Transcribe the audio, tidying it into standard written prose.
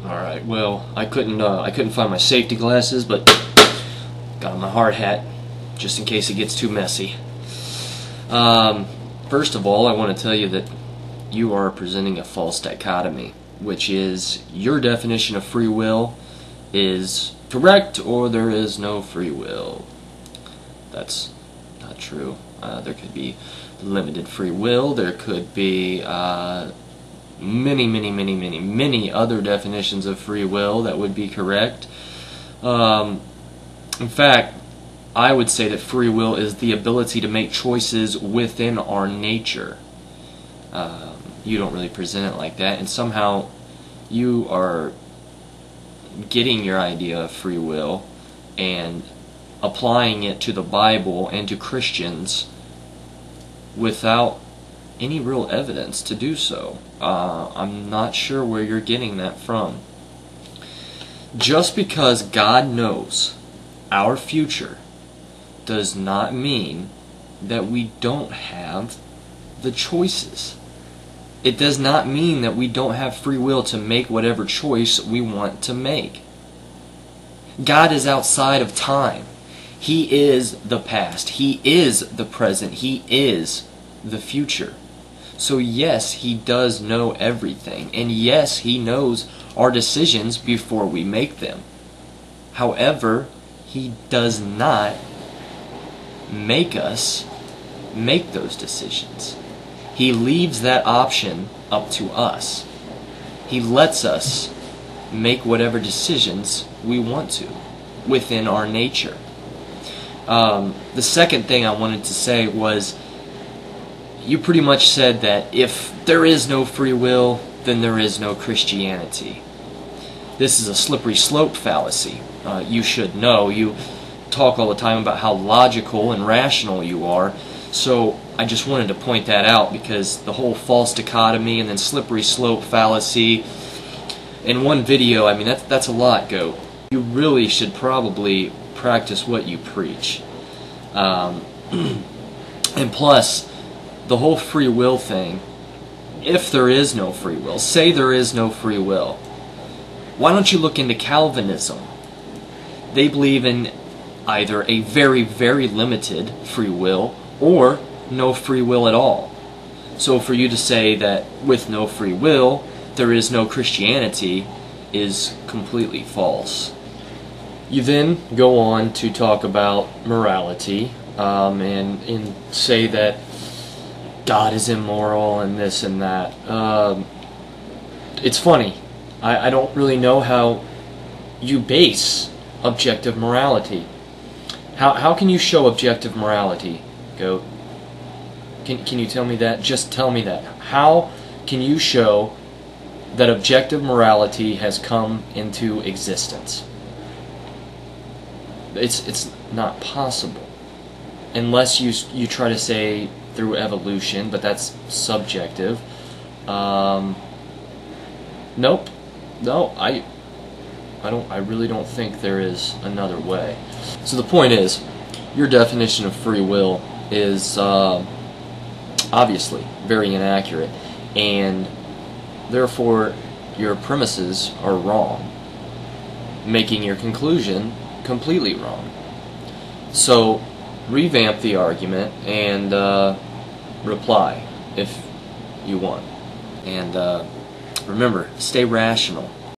Alright, well, I couldn't find my safety glasses, but got my hard hat, just in case it gets too messy. First of all, I want to tell you that you are presenting a false dichotomy, which is your definition of free will is correct or there is no free will. That's not true. There could be limited free will, there could be many other definitions of free will that would be correct. In fact, I would say that free will is the ability to make choices within our nature. You don't really present it like that, and somehow you are getting your idea of free will and applying it to the Bible and to Christians without any real evidence to do so. I'm not sure where you're getting that from. Just because God knows our future does not mean that we don't have the choices. It does not mean that we don't have free will to make whatever choice we want to make. God is outside of time. He is the past. He is the present. He is the future. So yes, He does know everything. And yes, He knows our decisions before we make them. However, He does not make us make those decisions. He leaves that option up to us. He lets us make whatever decisions we want to within our nature. The second thing I wanted to say was, you pretty much said that if there is no free will, then there is no Christianity. This is a slippery slope fallacy. You should know. You talk all the time about how logical and rational you are. So I just wanted to point that out, because the whole false dichotomy and then slippery slope fallacy in one video, I mean, that's a lot, Goat. You really should probably practice what you preach. And plus, the whole free will thing, if there is no free will, say there is no free will, why don't you look into Calvinism? They believe in either a very, very limited free will or no free will at all. So for you to say that with no free will there is no Christianity is completely false. You then go on to talk about morality and say that God is immoral and this and that. It's funny. I don't really know how you base objective morality. How can you show objective morality, Goat? Can you tell me that? Just tell me that. How can you show that objective morality has come into existence? It's not possible. Unless you try to say through evolution, but that's subjective. Nope. No, I really don't think there is another way. So the point is, your definition of free will is obviously very inaccurate, and therefore your premises are wrong, making your conclusion completely wrong. So revamp the argument and reply if you want. And remember, stay rational.